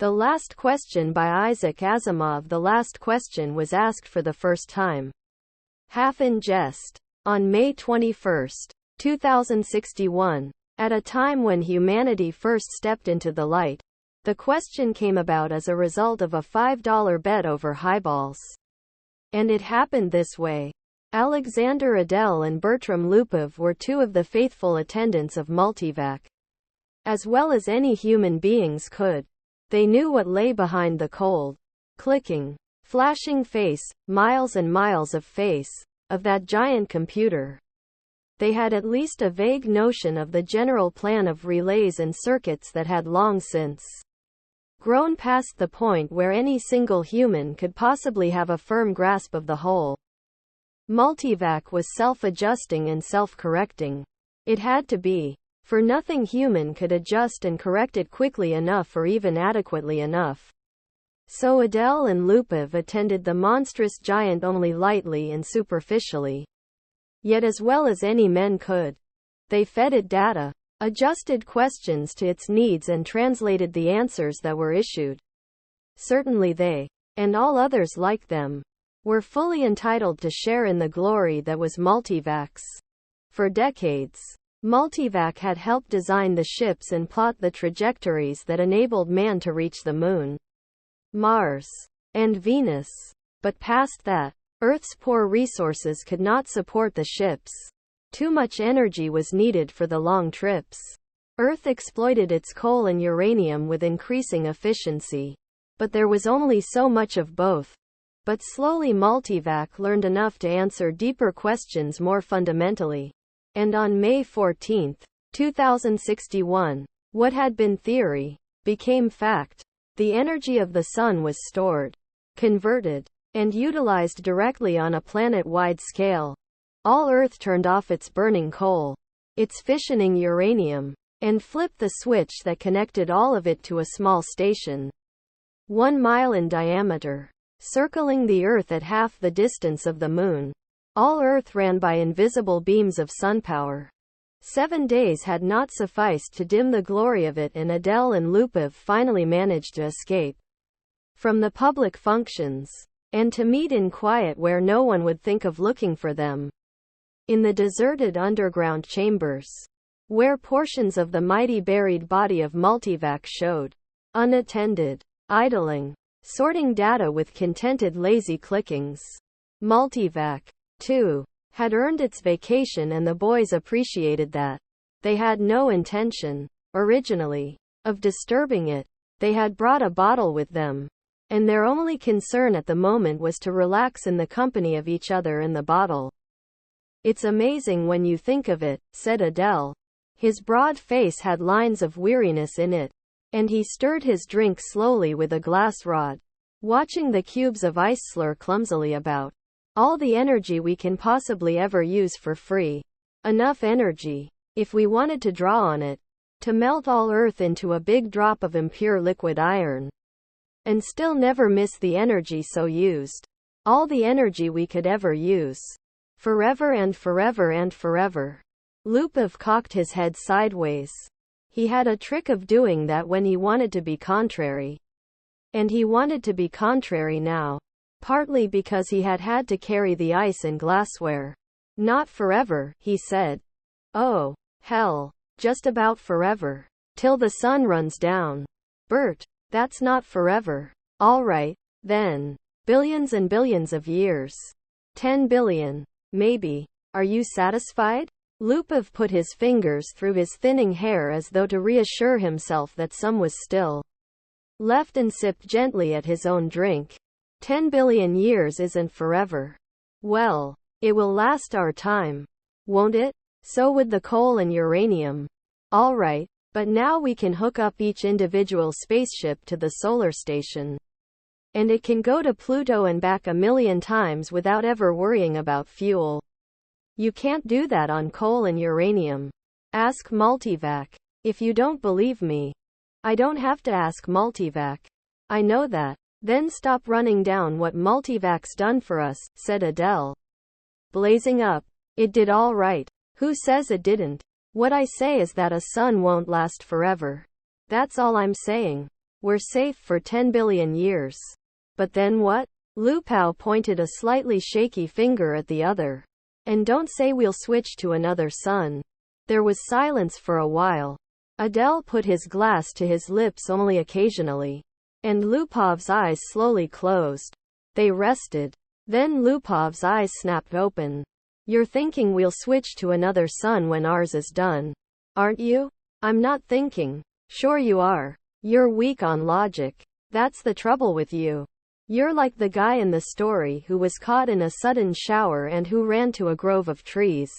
The Last Question by Isaac Asimov. The last question was asked for the first time, half in jest, on May 21, 2061. At a time when humanity first stepped into the light, the question came about as a result of a $5 bet over highballs. And it happened this way. Alexander Adel and Bertram Lupov were two of the faithful attendants of Multivac. As well as any human beings could. They knew what lay behind the cold, clicking, flashing face, miles and miles of face, of that giant computer. They had at least a vague notion of the general plan of relays and circuits that had long since grown past the point where any single human could possibly have a firm grasp of the whole. Multivac was self-adjusting and self-correcting. It had to be. For nothing human could adjust and correct it quickly enough or even adequately enough. So Adel and Lupov attended the monstrous giant only lightly and superficially. Yet as well as any men could. They fed it data, adjusted questions to its needs and translated the answers that were issued. Certainly they, and all others like them, were fully entitled to share in the glory that was Multivac's. For decades, Multivac had helped design the ships and plot the trajectories that enabled man to reach the Moon, Mars, and Venus. But past that, Earth's poor resources could not support the ships. Too much energy was needed for the long trips. Earth exploited its coal and uranium with increasing efficiency. But there was only so much of both. But slowly Multivac learned enough to answer deeper questions more fundamentally. And on May 14, 2061, what had been theory became fact. The energy of the sun was stored, converted, and utilized directly on a planet-wide scale. All Earth turned off its burning coal, its fissioning uranium, and flipped the switch that connected all of it to a small station, 1 mile in diameter, circling the Earth at half the distance of the Moon. All Earth ran by invisible beams of sun power. 7 days had not sufficed to dim the glory of it, and Adel and Lupov finally managed to escape from the public functions, and to meet in quiet where no one would think of looking for them. In the deserted underground chambers, where portions of the mighty buried body of Multivac showed, unattended, idling, sorting data with contented lazy clickings. Multivac, too, had earned its vacation, and the boys appreciated that. They had no intention, originally, of disturbing it. They had brought a bottle with them, and their only concern at the moment was to relax in the company of each other and the bottle. "It's amazing when you think of it," said Adel. His broad face had lines of weariness in it, and he stirred his drink slowly with a glass rod, watching the cubes of ice slur clumsily about. "All the energy we can possibly ever use for free. Enough energy, if we wanted to draw on it, to melt all Earth into a big drop of impure liquid iron. And still never miss the energy so used. All the energy we could ever use. Forever and forever and forever." Lupov cocked his head sideways. He had a trick of doing that when he wanted to be contrary. And he wanted to be contrary now. Partly because he had had to carry the ice and glassware. "Not forever," he said. "Oh, hell. Just about forever. Till the sun runs down." "Bert, that's not forever." "All right, then. Billions and billions of years. 10 billion. Maybe. Are you satisfied?" Lupov put his fingers through his thinning hair as though to reassure himself that some was still left, and sipped gently at his own drink. 10 billion years isn't forever. Well, it will last our time, won't it? So would the coal and uranium. All right, but now we can hook up each individual spaceship to the solar station. And it can go to Pluto and back 1,000,000 times without ever worrying about fuel. You can't do that on coal and uranium. Ask Multivac. If you don't believe me, I don't have to ask Multivac. I know that. Then stop running down what Multivac's done for us, said Adel, blazing up. It did all right. Who says it didn't? What I say is that a sun won't last forever. That's all I'm saying. We're safe for 10 billion years. But then what? Lupao pointed a slightly shaky finger at the other. And don't say we'll switch to another sun. There was silence for a while. Adele put his glass to his lips only occasionally. And Lupov's eyes slowly closed. They rested. Then Lupov's eyes snapped open. You're thinking we'll switch to another sun when ours is done, aren't you? I'm not thinking. Sure you are. You're weak on logic. That's the trouble with you. You're like the guy in the story who was caught in a sudden shower and who ran to a grove of trees.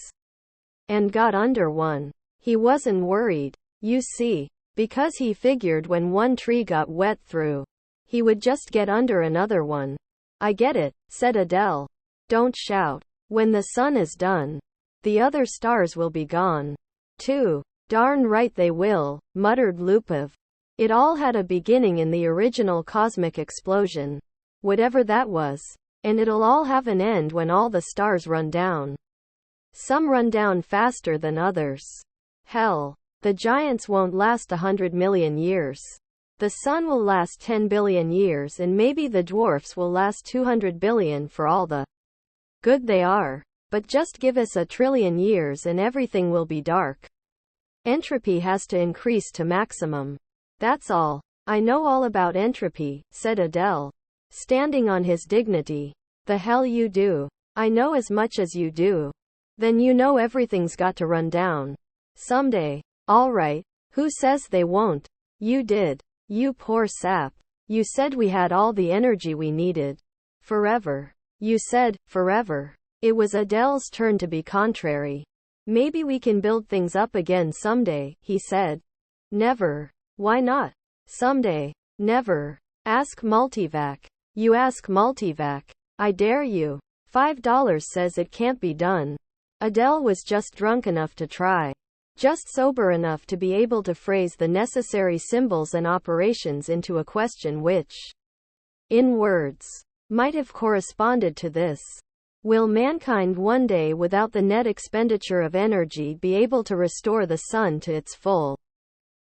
And got under one. He wasn't worried, you see, because he figured when one tree got wet through, he would just get under another one. I get it, said Adele. Don't shout. When the sun is done, the other stars will be gone, too. Darn right they will, muttered Lupov. It all had a beginning in the original cosmic explosion. Whatever that was. And it'll all have an end when all the stars run down. Some run down faster than others. Hell, the giants won't last 100 million years. The sun will last 10 billion years and maybe the dwarfs will last 200 billion for all the good they are. But just give us 1 trillion years and everything will be dark. Entropy has to increase to maximum. That's all. I know all about entropy, said Adele, standing on his dignity. The hell you do. I know as much as you do. Then you know everything's got to run down. Someday. All right. Who says they won't? You did. You poor sap. You said we had all the energy we needed. Forever. You said, forever. It was Adele's turn to be contrary. Maybe we can build things up again someday, he said. Never. Why not? Someday. Never. Ask Multivac. You ask Multivac. I dare you. $5 says it can't be done. Adele was just drunk enough to try. Just sober enough to be able to phrase the necessary symbols and operations into a question which, in words, might have corresponded to this. Will mankind one day without the net expenditure of energy be able to restore the sun to its full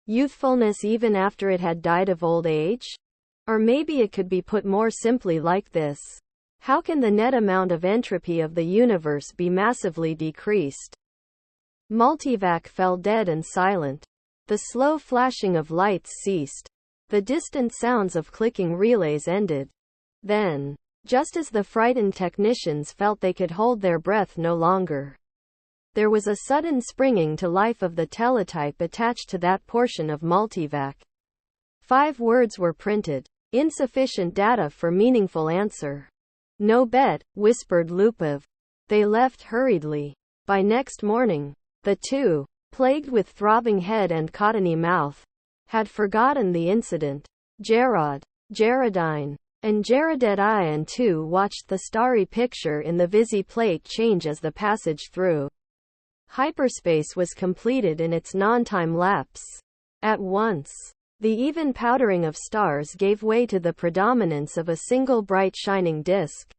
youthfulness even after it had died of old age? Or maybe it could be put more simply like this. How can the net amount of entropy of the universe be massively decreased? Multivac fell dead and silent. The slow flashing of lights ceased. The distant sounds of clicking relays ended. Then, just as the frightened technicians felt they could hold their breath no longer, there was a sudden springing to life of the teletype attached to that portion of Multivac. 5 words were printed. Insufficient data for meaningful answer. No bet, whispered Lupov. They left hurriedly. By next morning, the two, plagued with throbbing head and cottony mouth, had forgotten the incident. Gerard, Gerardine, and Gerardette too watched the starry picture in the visi plate change as the passage through hyperspace was completed in its non-time lapse. At once, the even powdering of stars gave way to the predominance of a single bright shining disk,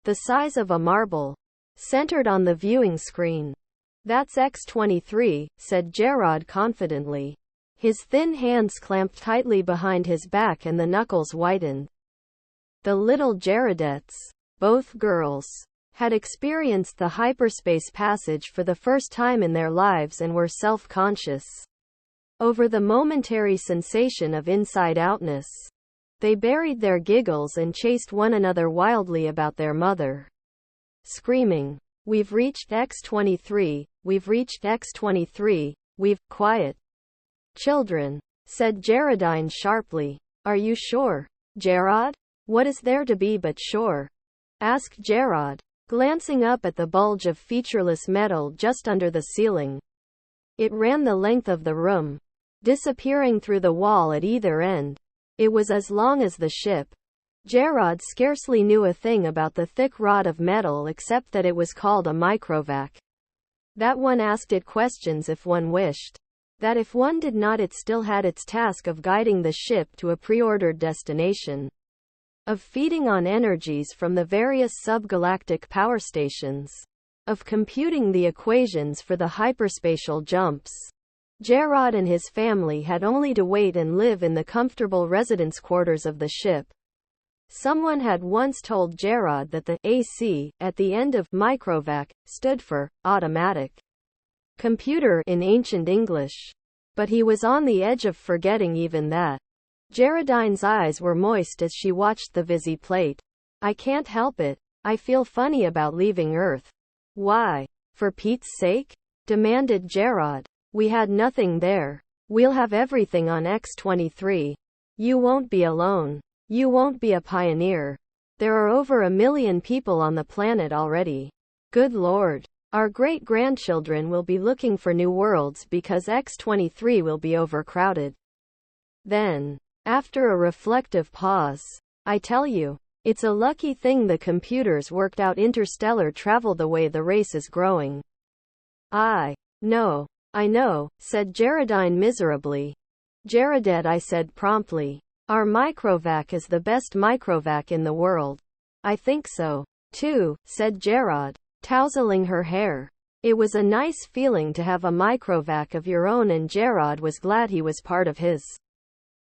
the size of a marble, centered on the viewing screen. That's X-23, said Gerard confidently. His thin hands clamped tightly behind his back and the knuckles whitened. The little Gerardettes, both girls, had experienced the hyperspace passage for the first time in their lives and were self-conscious over the momentary sensation of inside-outness. They buried their giggles and chased one another wildly about their mother, screaming, "We've reached X-23, we've reached X-23, we've..." "Quiet, children," said Gerardine sharply. "Are you sure, Gerard? What is there to be but sure?" asked Gerard, glancing up at the bulge of featureless metal just under the ceiling. It ran the length of the room, disappearing through the wall at either end. It was as long as the ship. Gerard scarcely knew a thing about the thick rod of metal except that it was called a microvac. That one asked it questions if one wished. That if one did not, it still had its task of guiding the ship to a preordered destination, of feeding on energies from the various subgalactic power stations, of computing the equations for the hyperspatial jumps. Gerard and his family had only to wait and live in the comfortable residence quarters of the ship. Someone had once told Gerard that the AC at the end of microvac stood for automatic computer in ancient English. But he was on the edge of forgetting even that. Geraldine's eyes were moist as she watched the visi plate. I can't help it. I feel funny about leaving Earth. Why? For Pete's sake? Demanded Gerard. We had nothing there. We'll have everything on X-23. You won't be alone. You won't be a pioneer. There are over 1 million people on the planet already. Good Lord. Our great-grandchildren will be looking for new worlds because X-23 will be overcrowded. Then, after a reflective pause, I tell you, it's a lucky thing the computers worked out interstellar travel the way the race is growing. I know, said Geraldine miserably. Geraldette, I said promptly. Our microvac is the best microvac in the world. I think so, too, said Gerard, tousling her hair. It was a nice feeling to have a microvac of your own, and Gerard was glad he was part of his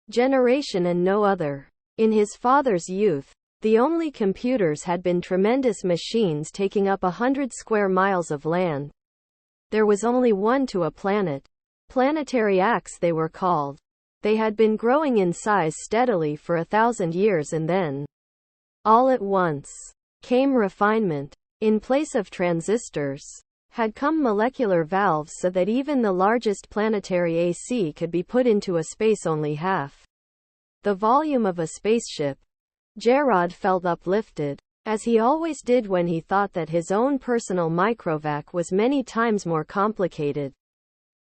generation and no other. In his father's youth, the only computers had been tremendous machines taking up 100 square miles of land. There was only one to a planet. Planetary acts they were called. They had been growing in size steadily for 1,000 years, and then, all at once, came refinement. In place of transistors, had come molecular valves so that even the largest planetary AC could be put into a space only half the volume of a spaceship. Gerard felt uplifted, as he always did when he thought that his own personal microvac was many times more complicated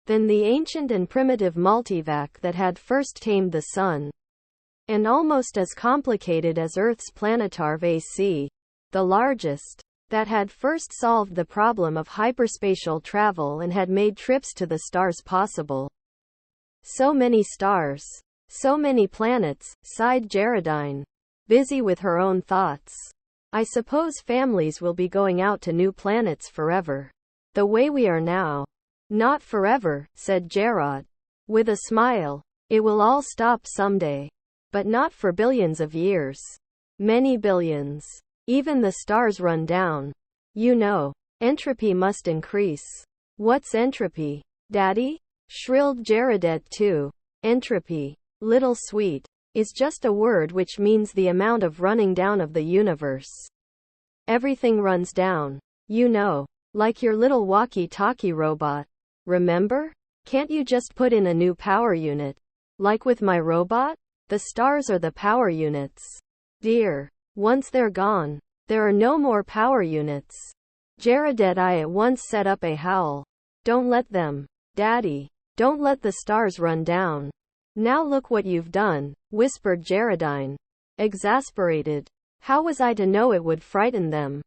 than the ancient and primitive multivac that had first tamed the sun, and almost as complicated as Earth's planetarv AC, the largest, that had first solved the problem of hyperspatial travel and had made trips to the stars possible. So many stars, so many planets, sighed Geraldine, busy with her own thoughts. I suppose families will be going out to new planets forever. The way we are now. Not forever, said Gerard, with a smile. It will all stop someday. But not for billions of years. Many billions. Even the stars run down. You know, entropy must increase. What's entropy, Daddy? Shrilled Geraldette too. Entropy, little sweet, is just a word which means the amount of running down of the universe. Everything runs down. You know, like your little walkie-talkie robot. Remember? Can't you just put in a new power unit? Like with my robot? The stars are the power units. Dear. Once they're gone, there are no more power units. Geraldette I at once set up a howl. Don't let them. Daddy. Don't let the stars run down. Now look what you've done, whispered Geraldine, exasperated. How was I to know it would frighten them?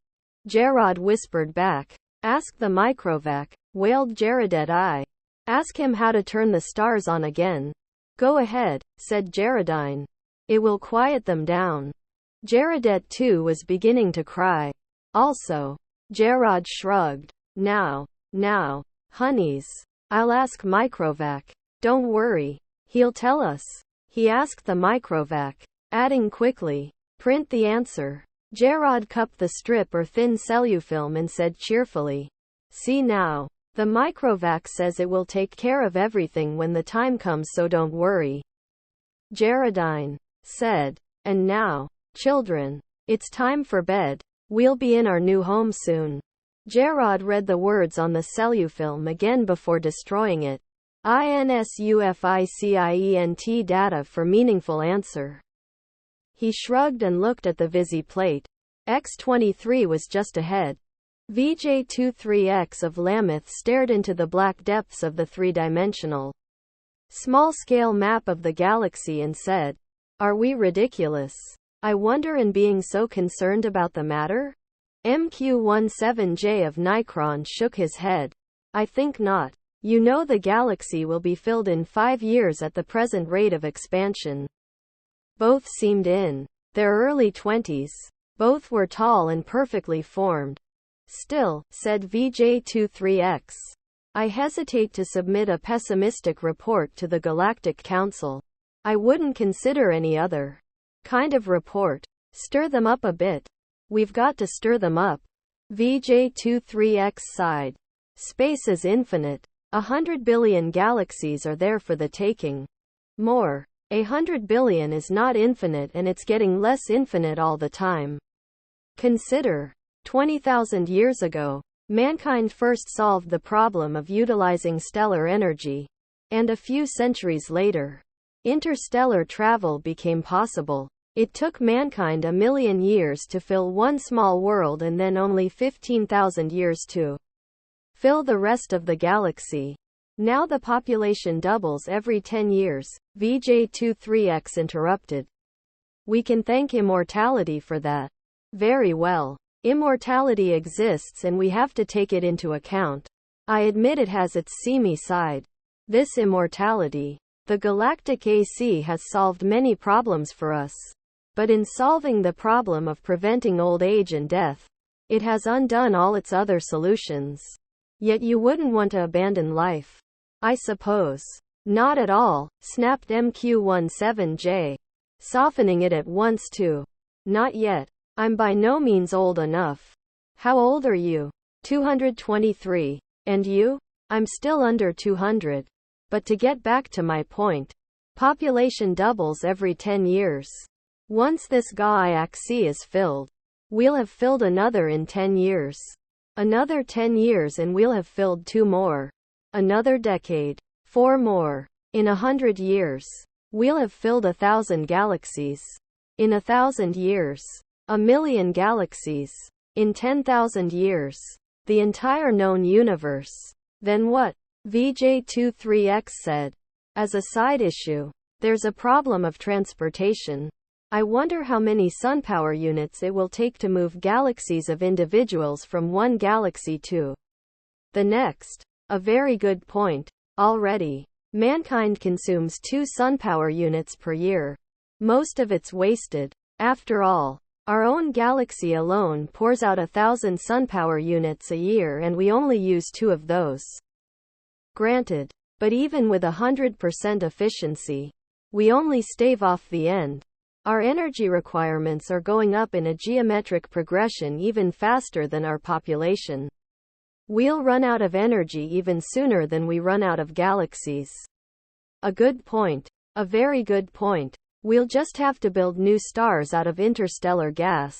Gerard whispered back. Ask the microvac, wailed Geraldette I. Ask him how to turn the stars on again. Go ahead, said Geraldine. It will quiet them down. Geraldette too was beginning to cry. Also. Gerard shrugged. Now, honeys. I'll ask microvac. Don't worry. He'll tell us. He asked the microvac, adding quickly. Print the answer. Gerard cupped the strip or thin cellufilm and said cheerfully. See now. The microvac says it will take care of everything when the time comes, so don't worry. Geraldine said. And now, children, it's time for bed. We'll be in our new home soon. Gerard read the words on the cellufilm again before destroying it. INSUFFICIENT data for meaningful answer. He shrugged and looked at the visi plate. X-23 was just ahead. VJ-23X of Lammoth stared into the black depths of the three-dimensional, small-scale map of the galaxy and said, Are we ridiculous? I wonder in being so concerned about the matter? MQ-17J of Nikron shook his head. I think not. You know the galaxy will be filled in 5 years at the present rate of expansion. Both seemed in their early 20s. Both were tall and perfectly formed. Still, said VJ-23X. I hesitate to submit a pessimistic report to the Galactic Council. I wouldn't consider any other kind of report. Stir them up a bit. We've got to stir them up. VJ23X sighed. Space is infinite. 100 billion galaxies are there for the taking. More. 100 billion is not infinite, and it's getting less infinite all the time. Consider. 20,000 years ago, mankind first solved the problem of utilizing stellar energy. And a few centuries later, interstellar travel became possible. It took mankind 1 million years to fill one small world, and then only 15,000 years to fill the rest of the galaxy. Now the population doubles every 10 years, VJ23X interrupted. We can thank immortality for that. Very well. Immortality exists and we have to take it into account. I admit it has its seamy side. This immortality. The galactic AC has solved many problems for us. But in solving the problem of preventing old age and death, it has undone all its other solutions. Yet you wouldn't want to abandon life, I suppose. Not at all, snapped MQ17J, softening it at once too. Not yet. I'm by no means old enough. How old are you? 223. And you? I'm still under 200. But to get back to my point, population doubles every 10 years. Once this galaxy is filled, we'll have filled another in 10 years. Another 10 years and we'll have filled 2 more. Another decade. 4 more. In 100 years, we'll have filled 1,000 galaxies. In 1,000 years, 1,000,000 galaxies. In 10,000 years, the entire known universe. Then what? VJ23X said. As a side issue, there's a problem of transportation. I wonder how many sunpower units it will take to move galaxies of individuals from one galaxy to the next. A very good point. Already, mankind consumes 2 sunpower units per year. Most of it's wasted. After all, our own galaxy alone pours out 1,000 sunpower units a year and we only use 2 of those. Granted. But even with 100% efficiency, we only stave off the end. Our energy requirements are going up in a geometric progression even faster than our population. We'll run out of energy even sooner than we run out of galaxies. A good point. A very good point. We'll just have to build new stars out of interstellar gas.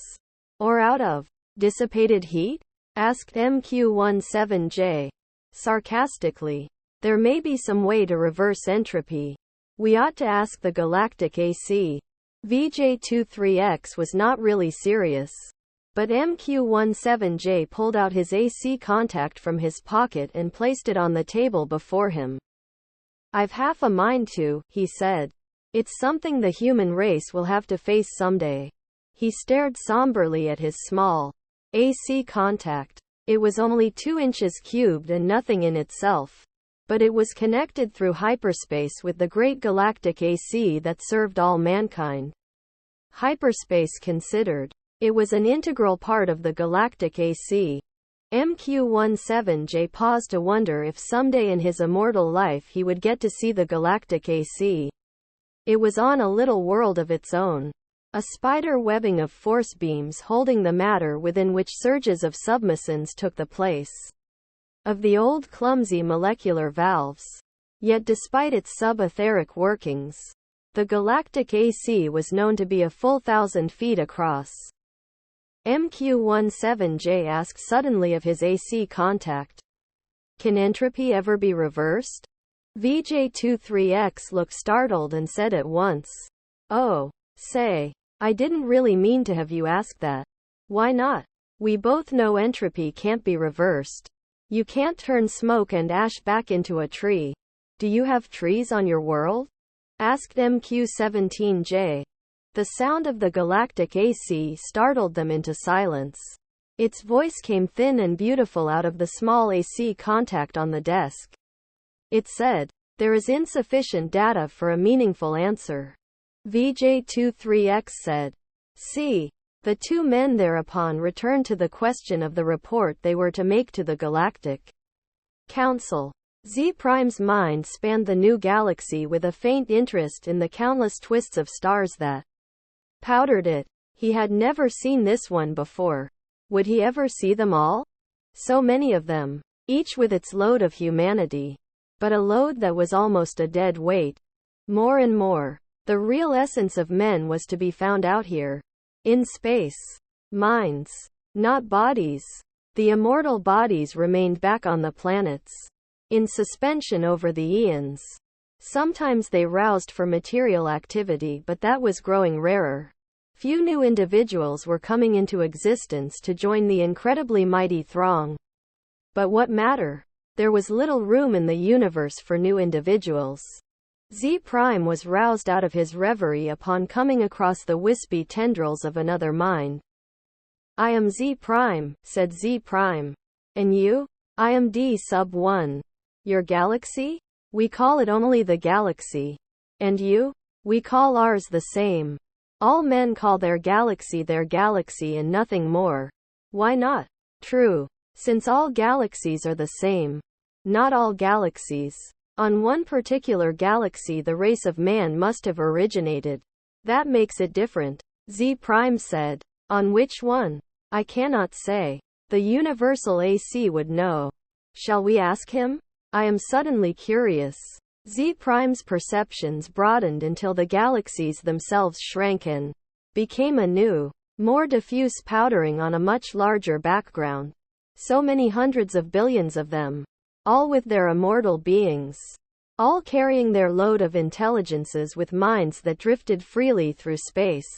Or out of dissipated heat? Asked MQ17J. Sarcastically. There may be some way to reverse entropy. We ought to ask the galactic AC. VJ23X was not really serious. But MQ17J pulled out his AC contact from his pocket and placed it on the table before him. I've half a mind to, he said. It's something the human race will have to face someday. He stared somberly at his small AC contact. It was only 2 inches cubed and nothing in itself. But it was connected through hyperspace with the great galactic AC that served all mankind. Hyperspace considered, it was an integral part of the galactic AC. MQ17J paused to wonder if someday in his immortal life he would get to see the galactic AC. It was on a little world of its own. A spider webbing of force beams holding the matter within which surges of submasons took the place of the old clumsy molecular valves. Yet despite its subetheric workings, the galactic AC was known to be a full 1,000 feet across. MQ17J asked suddenly of his AC contact. Can entropy ever be reversed? VJ23X looked startled and said at once, "Oh, say, I didn't really mean to have you ask that. Why not? We both know entropy can't be reversed. You can't turn smoke and ash back into a tree. Do you have trees on your world?" asked MQ17J. The sound of the galactic AC startled them into silence. Its voice came thin and beautiful out of the small AC contact on the desk. It said, "There is insufficient data for a meaningful answer." VJ23X said. See. The 2 men thereupon returned to the question of the report they were to make to the Galactic Council. Z Prime's mind spanned the new galaxy with a faint interest in the countless twists of stars that powdered it. He had never seen this one before. Would he ever see them all? So many of them, each with its load of humanity. But a load that was almost a dead weight. More and more, the real essence of men was to be found out here. In space. Minds. Not bodies. The immortal bodies remained back on the planets. In suspension over the eons. Sometimes they roused for material activity, but that was growing rarer. Few new individuals were coming into existence to join the incredibly mighty throng. But what matter? There was little room in the universe for new individuals. Z Prime was roused out of his reverie upon coming across the wispy tendrils of another mind. I am Z Prime, said Z Prime. And you? I am D sub 1. Your galaxy? We call it only the galaxy. And you? We call ours the same. All men call their galaxy and nothing more. Why not? True. Since all galaxies are the same. Not all galaxies. On one particular galaxy the race of man must have originated. That makes it different. Z Prime said. On which one? I cannot say. The universal AC would know. Shall we ask him? I am suddenly curious. Z Prime's perceptions broadened until the galaxies themselves shrank and became a new, more diffuse powdering on a much larger background. So many hundreds of billions of them. All with their immortal beings. All carrying their load of intelligences with minds that drifted freely through space.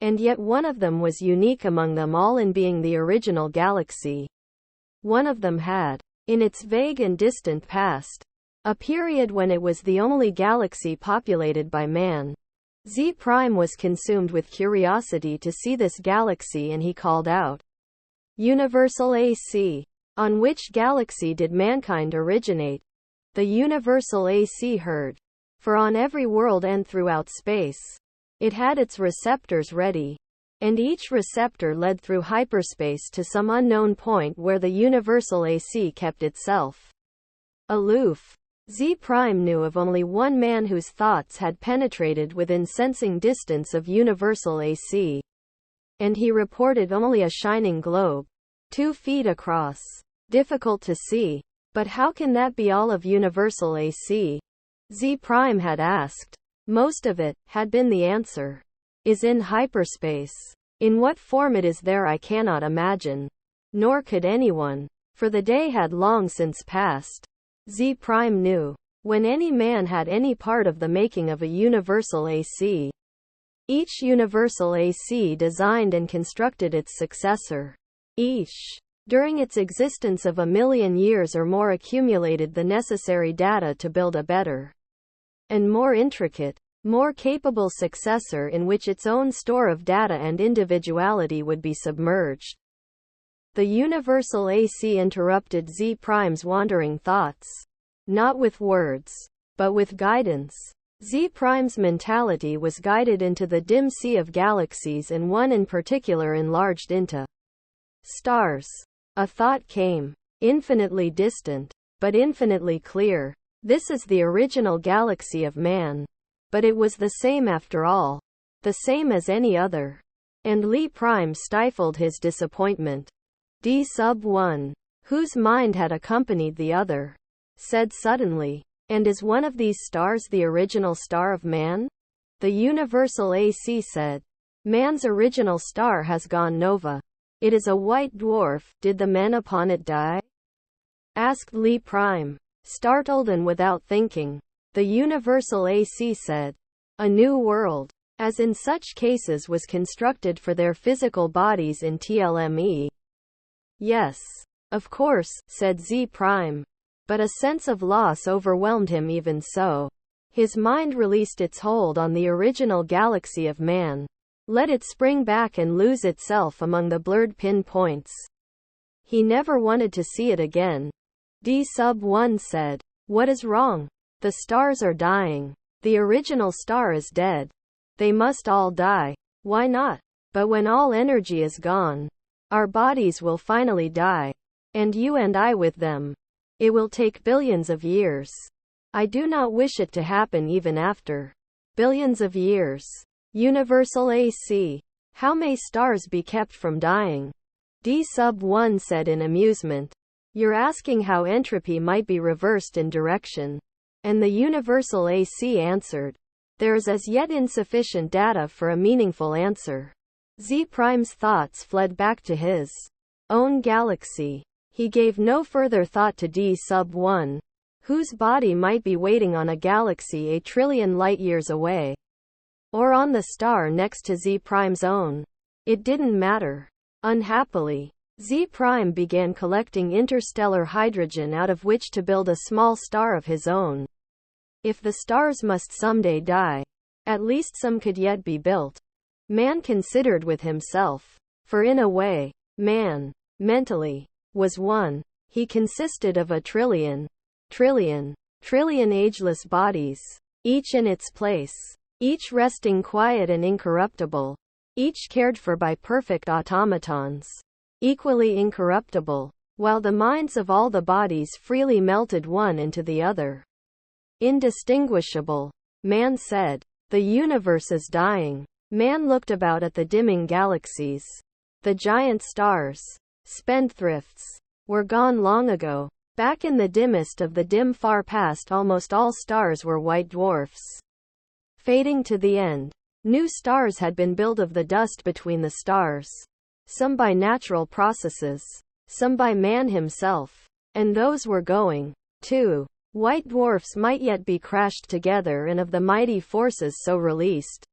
And yet one of them was unique among them all in being the original galaxy. One of them had, in its vague and distant past, a period when it was the only galaxy populated by man. Z Prime was consumed with curiosity to see this galaxy and he called out. Universal AC. On which galaxy did mankind originate? The universal AC heard. For on every world and throughout space, it had its receptors ready. And each receptor led through hyperspace to some unknown point where the universal AC kept itself aloof. Z Prime knew of only one man whose thoughts had penetrated within sensing distance of universal AC. And he reported only a shining globe, 2 feet across. Difficult to see. But how can that be all of universal AC? Z Prime had asked. Most of it, had been the answer. Is in hyperspace. In what form it is there I cannot imagine. Nor could anyone. For the day had long since passed. Z Prime knew. When any man had any part of the making of a universal AC. Each universal AC designed and constructed its successor. Each, during its existence of 1,000,000 years or more, accumulated the necessary data to build a better and more intricate, more capable successor in which its own store of data and individuality would be submerged. The universal AC interrupted Z Prime's wandering thoughts. Not with words, but with guidance. Z Prime's mentality was guided into the dim sea of galaxies, and one in particular enlarged into stars. A thought came, infinitely distant, but infinitely clear. This is the original galaxy of man. But it was the same after all. The same as any other. And Lee Prime stifled his disappointment. D sub 1, whose mind had accompanied the other, said suddenly, and is one of these stars the original star of man? The universal AC said. Man's original star has gone nova. It is a white dwarf. Did the men upon it die? Asked Lee Prime, startled and without thinking. The universal AC said. A new world, as in such cases, was constructed for their physical bodies in TLME. Yes, of course, said Z Prime. But a sense of loss overwhelmed him even so. His mind released its hold on the original galaxy of man. Let it spring back and lose itself among the blurred pinpoints. He never wanted to see it again. D sub 1 said. What is wrong? The stars are dying. The original star is dead. They must all die. Why not? But when all energy is gone, our bodies will finally die. And you and I with them. It will take billions of years. I do not wish it to happen even after billions of years. Universal AC. How may stars be kept from dying? D sub 1 said in amusement. You're asking how entropy might be reversed in direction. And the universal AC answered. There's as yet insufficient data for a meaningful answer. Z Prime's thoughts fled back to his own galaxy. He gave no further thought to D sub 1, whose body might be waiting on a galaxy a trillion light-years away. Or on the star next to Z Prime's own. It didn't matter. Unhappily, Z Prime began collecting interstellar hydrogen out of which to build a small star of his own. If the stars must someday die, at least some could yet be built. Man considered with himself. For in a way, man, mentally, was one. He consisted of a trillion ageless bodies, each in its place, each resting quiet and incorruptible, each cared for by perfect automatons, equally incorruptible, while the minds of all the bodies freely melted one into the other. Indistinguishable. Man said, the universe is dying. Man looked about at the dimming galaxies. The giant stars, spendthrifts, were gone long ago. Back in the dimmest of the dim far past, almost all stars were white dwarfs, fading to the end. New stars had been built of the dust between the stars, some by natural processes, some by man himself, and those were going, too. White dwarfs might yet be crashed together and of the mighty forces so released.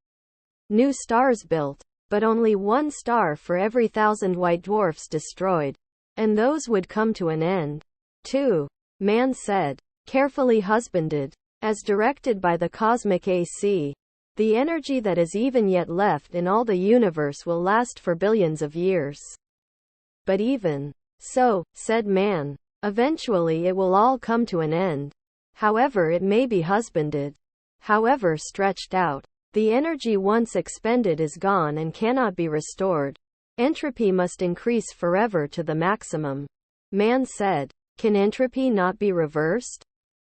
New stars built, but only one star for every 1,000 white dwarfs destroyed. And those would come to an end, too. Man said, carefully husbanded, as directed by the cosmic AC. The energy that is even yet left in all the universe will last for billions of years. But even so, said man, eventually it will all come to an end. However it may be husbanded, however stretched out, the energy once expended is gone and cannot be restored. Entropy must increase forever to the maximum. Man said, can entropy not be reversed?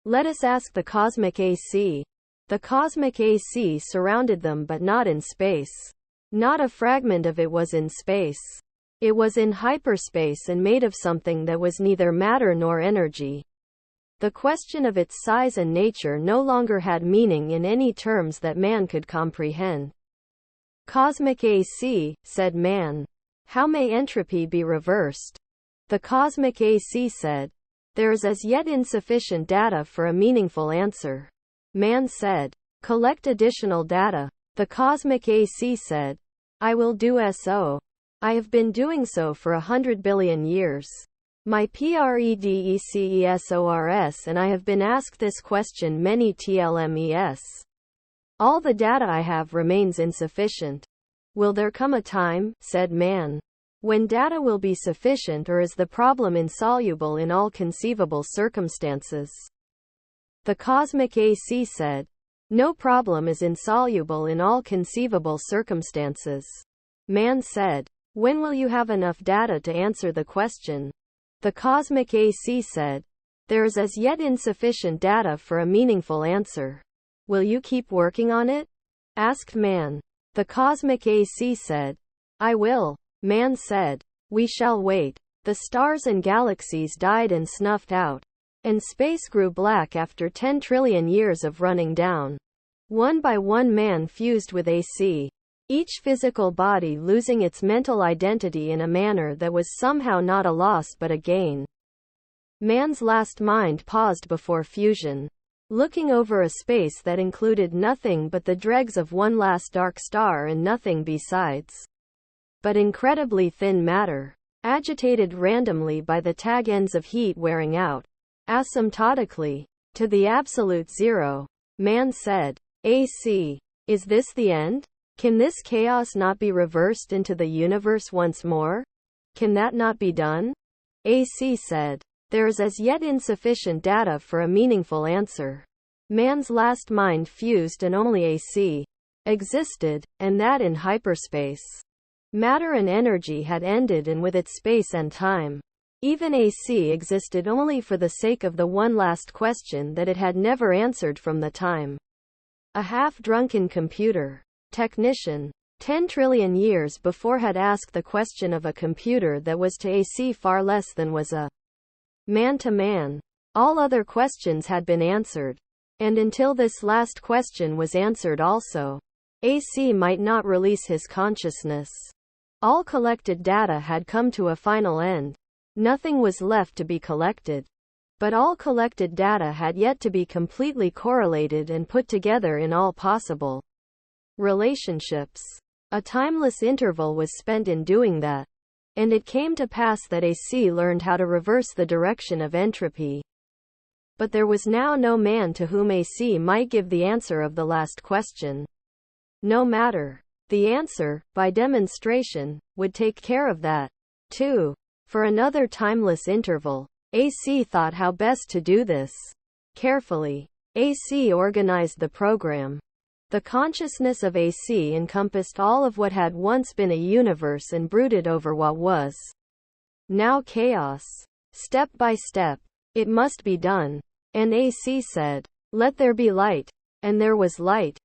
Let us ask the cosmic AC. The cosmic AC surrounded them, but not in space. Not a fragment of it was in space. It was in hyperspace and made of something that was neither matter nor energy. The question of its size and nature no longer had meaning in any terms that man could comprehend. Cosmic AC, said man. How may entropy be reversed? The cosmic AC said, there is as yet insufficient data for a meaningful answer. Man said, collect additional data. The cosmic AC said, I will do so. I have been doing so for 100 billion years. My predecessors, and I have been asked this question many tlmes. All the data I have remains insufficient. Will there come a time, said man, when data will be sufficient, or is the problem insoluble in all conceivable circumstances? The cosmic AC said, no problem is insoluble in all conceivable circumstances. Man said, when will you have enough data to answer the question? The cosmic AC said, there is as yet insufficient data for a meaningful answer. Will you keep working on it? Asked man. The cosmic AC said, I will. Man said, we shall wait. The stars and galaxies died and snuffed out, and space grew black after 10 trillion years of running down. One by one man fused with AC, each physical body losing its mental identity in a manner that was somehow not a loss but a gain. Man's last mind paused before fusion, looking over a space that included nothing but the dregs of one last dark star and nothing besides. But incredibly thin matter, agitated randomly by the tag ends of heat wearing out, asymptotically, to the absolute zero. Man said, AC, is this the end? Can this chaos not be reversed into the universe once more? Can that not be done? AC said, there is as yet insufficient data for a meaningful answer. Man's last mind fused and only AC existed, and that in hyperspace. Matter and energy had ended, and with it space and time. Even AC existed only for the sake of the one last question that it had never answered from the time a half-drunken computer technician 10 trillion years before had asked the question of a computer that was to AC far less than was a man-to-man. All other questions had been answered. And until this last question was answered also, AC might not release his consciousness. All collected data had come to a final end. Nothing was left to be collected. But all collected data had yet to be completely correlated and put together in all possible relationships. A timeless interval was spent in doing that. And it came to pass that AC learned how to reverse the direction of entropy. But there was now no man to whom AC might give the answer of the last question. No matter. The answer, by demonstration, would take care of that, too. For another timeless interval, AC thought how best to do this. Carefully, AC organized the program. The consciousness of AC encompassed all of what had once been a universe and brooded over what was now chaos. Step by step, it must be done. And AC said, "Let there be light." And there was light.